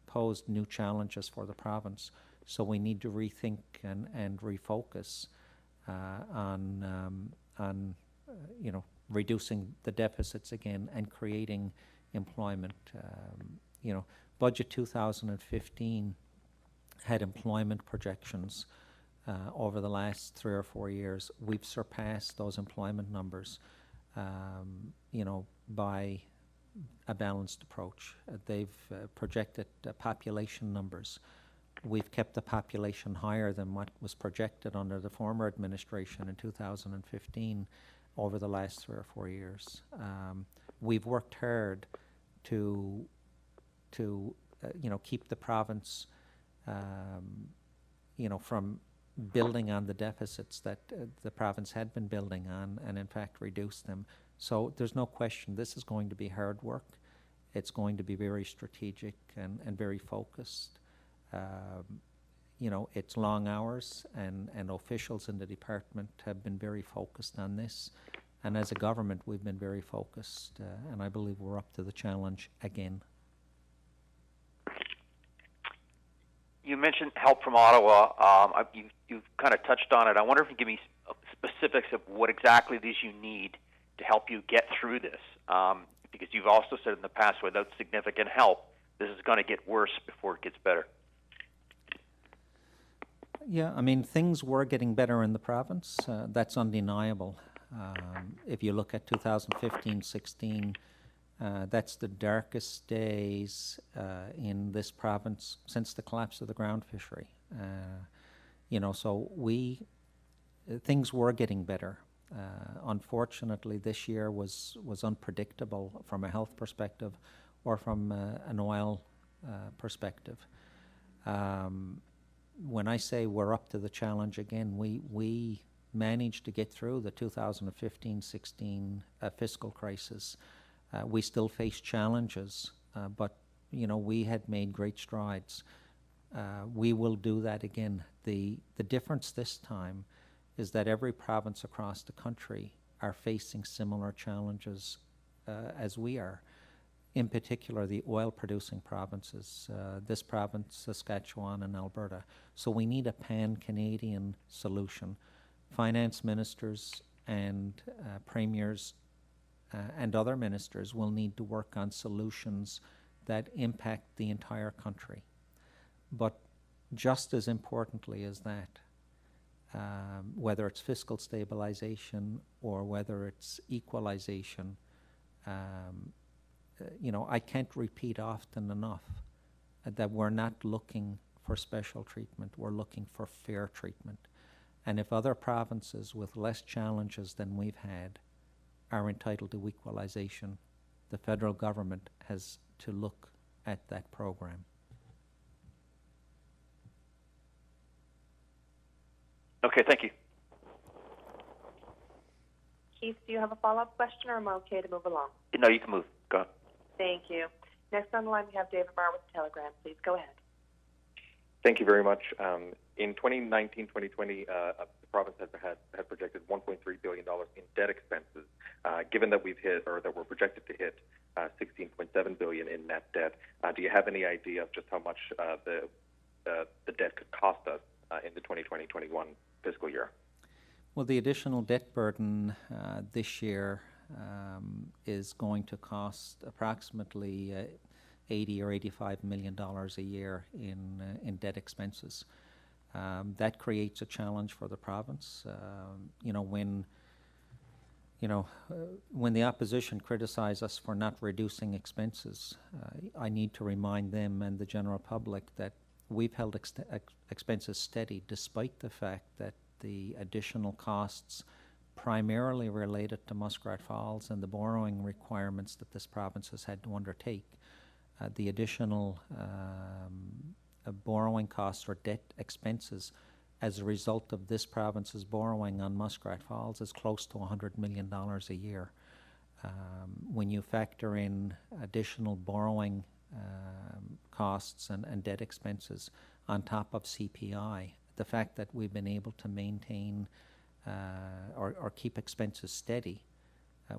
posed new challenges for the province. So we need to rethink and refocus on reducing the deficits again and creating employment. Budget 2015 had employment projections over the last 3 or 4 years. We've surpassed those employment numbers, by a balanced approach. They've projected population numbers. We've kept the population higher than what was projected under the former administration in 2015 over the last 3 or 4 years. We've worked hard to keep the province, from building on the deficits that the province had been building on, and in fact reduce them. So there's no question this is going to be hard work. It's going to be very strategic and very focused. It's long hours, and officials in the department have been very focused on this. And as a government, we've been very focused, and I believe we're up to the challenge again. You mentioned help from Ottawa. You've kind of touched on it. I wonder if you can give me specifics of what exactly it is you need to help you get through this. Because you've also said in the past, without significant help, this is going to get worse before it gets better. Yeah, I mean, things were getting better in the province. That's undeniable. If you look at 2015-16, that's the darkest days in this province since the collapse of the ground fishery. So things were getting better. Unfortunately, this year was unpredictable from a health perspective or from an oil perspective. When I say we're up to the challenge again, we managed to get through the 2015-16 fiscal crisis. We still face challenges, but we had made great strides. We will do that again. The difference this time is that every province across the country are facing similar challenges as we are. In particular, the oil-producing provinces, this province, Saskatchewan, and Alberta. So we need a pan-Canadian solution. Finance ministers and premiers and other ministers will need to work on solutions that impact the entire country. But just as importantly as that, whether it's fiscal stabilization or whether it's equalization, I can't repeat often enough that we're not looking for special treatment, we're looking for fair treatment. And if other provinces with less challenges than we've had are entitled to equalization, the federal government has to look at that program. Okay, thank you. Keith, do you have a follow-up question, or am I okay to move along? No, you can move. Go ahead. Thank you. Next on the line, we have David Barr with the Telegram. Please go ahead. Thank you very much. In 2019-2020, the province had projected $1.3 billion in debt expenses. Given that we've hit, or that we're projected to hit, $16.7 billion in net debt, do you have any idea of just how much the debt could cost us in the 2020-21 fiscal year? Well, the additional debt burden this year is going to cost approximately $80 or $85 million a year in debt expenses. That creates a challenge for the province. When the opposition criticize us for not reducing expenses, I need to remind them and the general public that we've held expenses steady despite the fact that the additional costs primarily related to Muskrat Falls and the borrowing requirements that this province has had to undertake. The additional borrowing costs or debt expenses as a result of this province's borrowing on Muskrat Falls is close to $100 million a year. When you factor in additional borrowing costs and debt expenses on top of CPI, the fact that we've been able to maintain or keep expenses steady,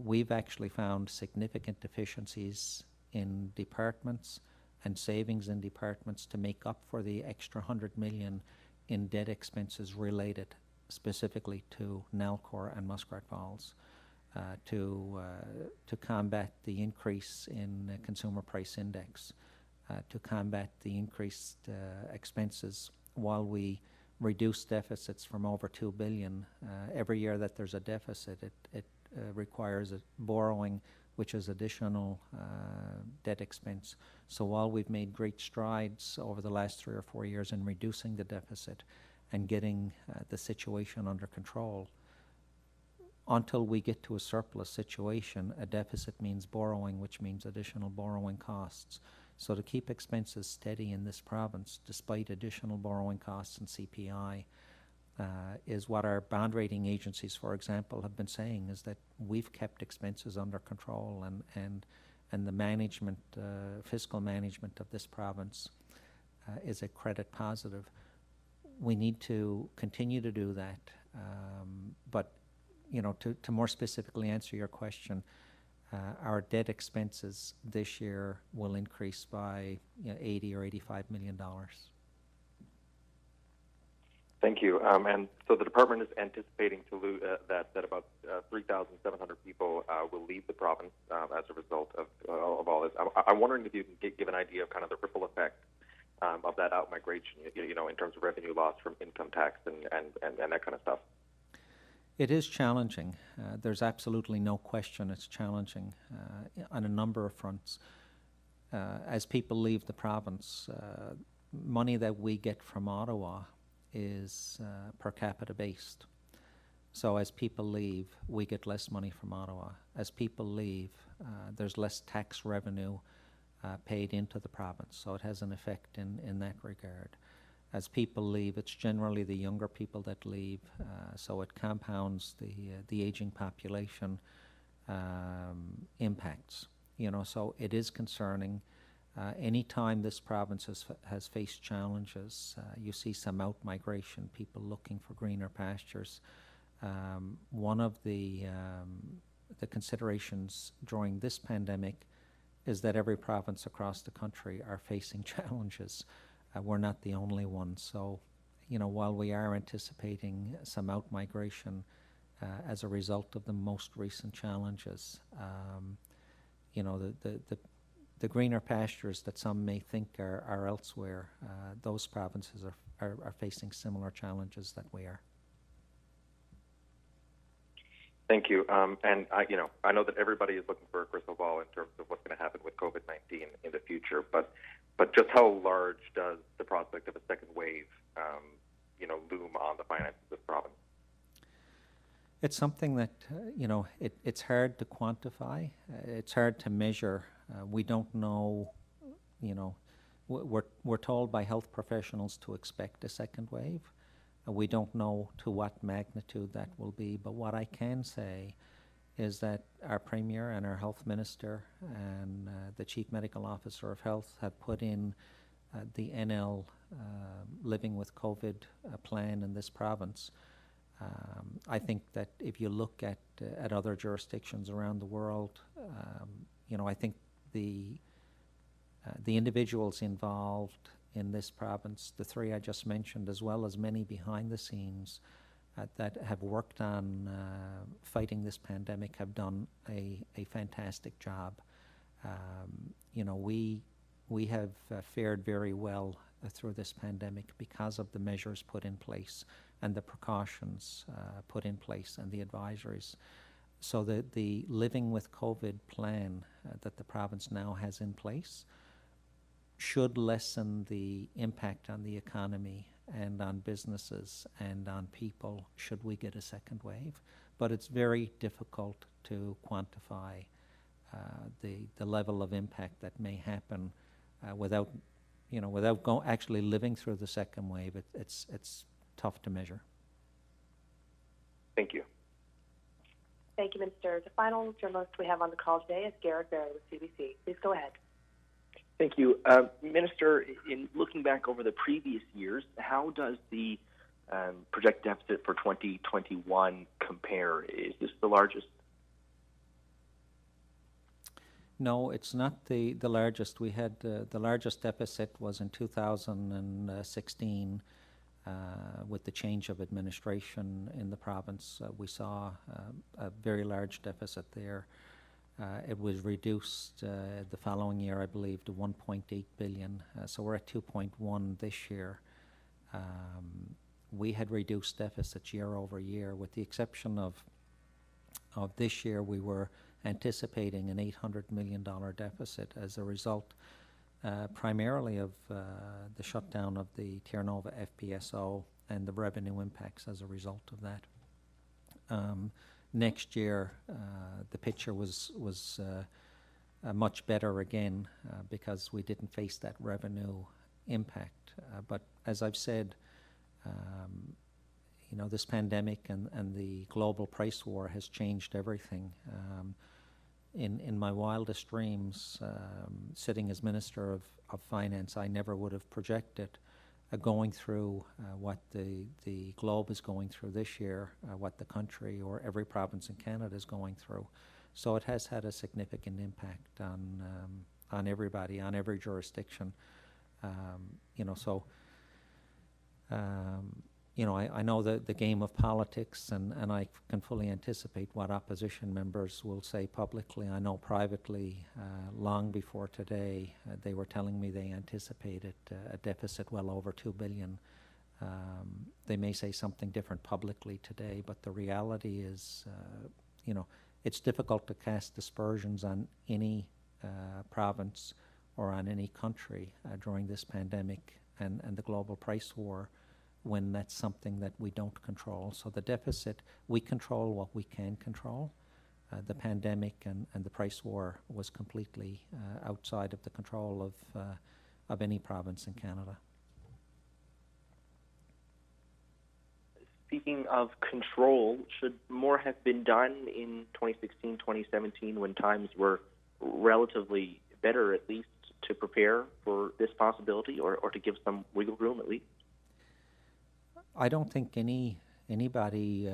we've actually found significant deficiencies in departments and savings in departments to make up for the extra 100 million in debt expenses related specifically to Nalcor and Muskrat Falls, to combat the increase in consumer price index, to combat the increased expenses while we reduce deficits from over 2 billion. Every year that there's a deficit, it requires a borrowing, which is additional debt expense. So while we've made great strides over the last 3 or 4 years in reducing the deficit and getting the situation under control, until we get to a surplus situation, a deficit means borrowing, which means additional borrowing costs. So to keep expenses steady in this province, despite additional borrowing costs and CPI, is what our bond rating agencies, for example, have been saying, is that we've kept expenses under control, and the management, fiscal management of this province is a credit positive. We need to continue to do that, but to more specifically answer your question, our debt expenses this year will increase by $80 or $85 million. Thank you. And so the department is anticipating to lose that about 3,700 people will leave the province as a result of all this. I'm wondering if you can give an idea of kind of the ripple effect of that out migration, in terms of revenue loss from income tax and that kind of stuff. It is challenging. There's absolutely no question it's challenging on a number of fronts. As people leave the province, money that we get from Ottawa is per capita based. So as people leave, we get less money from Ottawa. As people leave, there's less tax revenue paid into the province. So it has an effect in that regard. As people leave, it's generally the younger people that leave, so it compounds the aging population impacts. So it is concerning. Anytime this province has faced challenges, you see some out-migration, people looking for greener pastures. One of the considerations during this pandemic is that every province across the country are facing challenges. We're not the only ones. So, while we are anticipating some out-migration as a result of the most recent challenges, the greener pastures that some may think are elsewhere, those provinces are facing similar challenges that we are. Thank you. And I know that everybody is looking for a crystal ball in terms of what's going to happen with COVID-19 in the future, but just how large does the prospect of a second wave, loom on the finances of the province? It's something that, it's hard to quantify. It's hard to measure. We don't know, we're told by health professionals to expect a second wave. We don't know to what magnitude that will be, but what I can say is that our Premier and our Health Minister and the Chief Medical Officer of Health have put in the NL Living with COVID plan in this province. I think that if you look at other jurisdictions around the world, I think the individuals involved in this province, the three I just mentioned, as well as many behind the scenes that have worked on fighting this pandemic, have done a fantastic job. We have fared very well through this pandemic because of the measures put in place and the precautions put in place and the advisories. So the Living with COVID plan that the province now has in place should lessen the impact on the economy and on businesses and on people should we get a second wave. But it's very difficult to quantify the level of impact that may happen without actually living through the second wave. It's tough to measure. Thank you. Thank you, Minister. The final journalist we have on the call today is Garrett Barry with CBC. Please go ahead. Thank you. Minister, in looking back over the previous years, how does the projected deficit for 2021 compare? Is this the largest? No, it's not the largest. We had the largest deficit was in 2016 with the change of administration in the province. We saw a very large deficit there. It was reduced the following year, I believe, to 1.8 billion. So we're at 2.1 this year. We had reduced deficits year over year, with the exception of this year. We were anticipating an $800 million deficit as a result primarily of the shutdown of the Terranova FPSO and the revenue impacts as a result of that. Next year, the picture was much better again because we didn't face that revenue impact. But as I've said, this pandemic and the global price war has changed everything. In my wildest dreams, sitting as Minister of Finance, I never would have projected going through what the globe is going through this year, what the country or every province in Canada is going through. So it has had a significant impact on everybody, on every jurisdiction. I know the game of politics, and I can fully anticipate what opposition members will say publicly. I know privately, long before today, they were telling me they anticipated a deficit well over $2 billion. They may say something different publicly today, but the reality is, it's difficult to cast aspersions on any province or on any country during this pandemic and the global price war, when that's something that we don't control. So the deficit, we control what we can control. The pandemic and the price war was completely outside of the control of any province in Canada. Speaking of control, should more have been done in 2016, 2017, when times were relatively better, at least, to prepare for this possibility, or to give some wiggle room at least? I don't think anybody,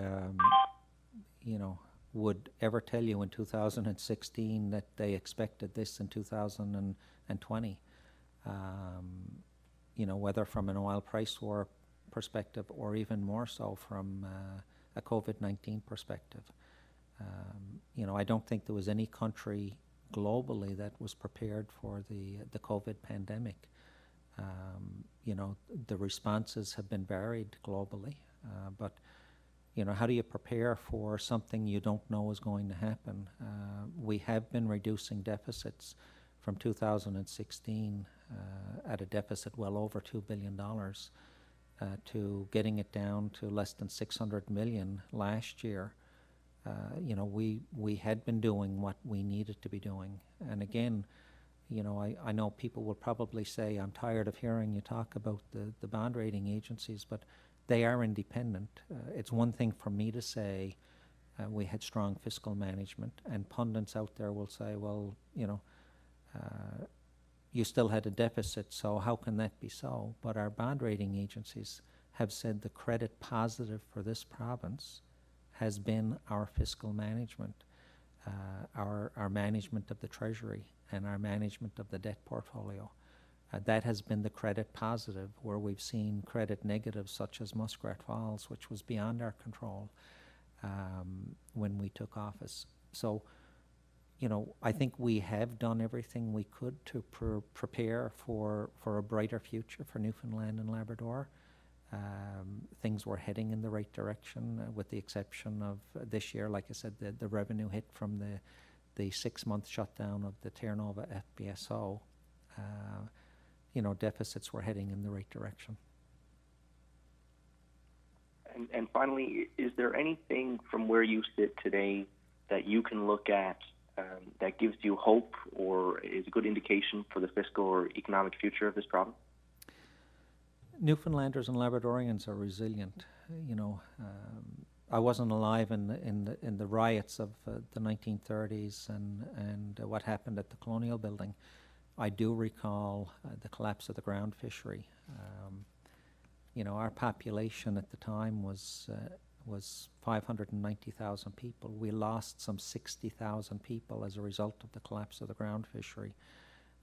would ever tell you in 2016 that they expected this in 2020. Whether from an oil price war perspective or even more so from a COVID-19 perspective. I don't think there was any country globally that was prepared for the COVID pandemic. The responses have been varied globally, but how do you prepare for something you don't know is going to happen? We have been reducing deficits from 2016 at a deficit well over $2 billion to getting it down to less than $600 million last year. We had been doing what we needed to be doing, and again, I know people will probably say, I'm tired of hearing you talk about the bond rating agencies, but they are independent. It's one thing for me to say we had strong fiscal management, and pundits out there will say, well, you still had a deficit, so how can that be so? But our bond rating agencies have said the credit positive for this province has been our fiscal management, our management of the Treasury, and our management of the debt portfolio. That has been the credit positive, where we've seen credit negatives such as Muskrat Falls, which was beyond our control when we took office. So, I think we have done everything we could to prepare for a brighter future for Newfoundland and Labrador. Things were heading in the right direction, with the exception of this year. Like I said, the revenue hit from the 6-month shutdown of the Terranova FPSO. Deficits were heading in the right direction. And finally, is there anything from where you sit today that you can look at that gives you hope or is a good indication for the fiscal or economic future of this province? Newfoundlanders and Labradorians are resilient. I wasn't alive in the riots of the 1930s and what happened at the Colonial Building. I do recall the collapse of the ground fishery. Our population at the time was was 590,000 people. We lost some 60,000 people as a result of the collapse of the ground fishery.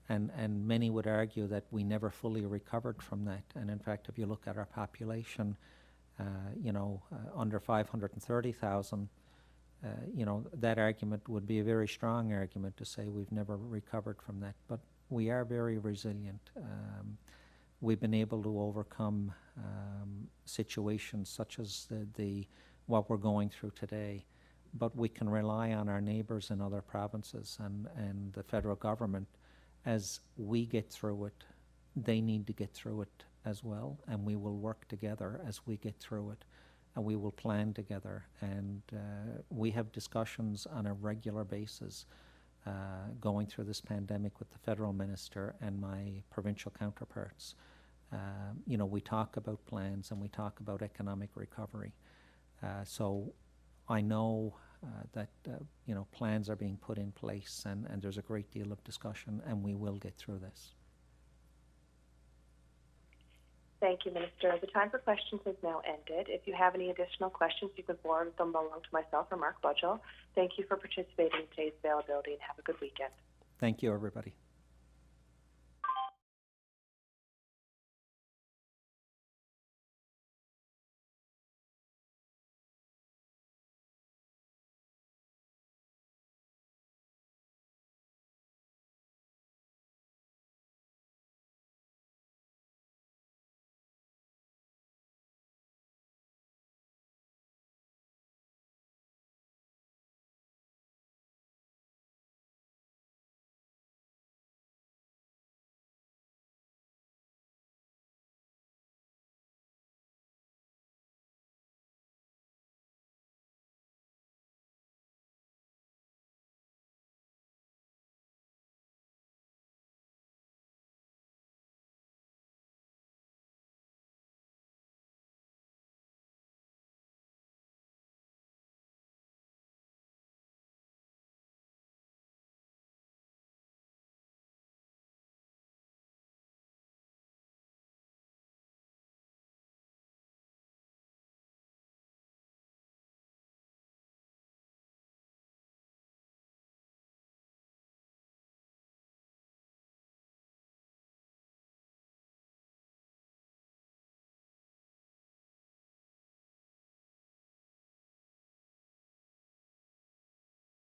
And many would argue that we never fully recovered from that. And in fact, if you look at our population, under 530,000, that argument would be a very strong argument to say we've never recovered from that. But we are very resilient. We've been able to overcome situations such as what we're going through today. But we can rely on our neighbours in other provinces and the federal government. As we get through it, they need to get through it as well, and we will work together as we get through it, and we will plan together. And we have discussions on a regular basis going through this pandemic with the federal minister and my provincial counterparts. We talk about plans and we talk about economic recovery. So I know that plans are being put in place, and there's a great deal of discussion, and we will get through this. Thank you, Minister. The time for questions has now ended. If you have any additional questions, you can forward them along to myself or Mark Budgell. Thank you for participating in today's availability, and have a good weekend. Thank you, everybody.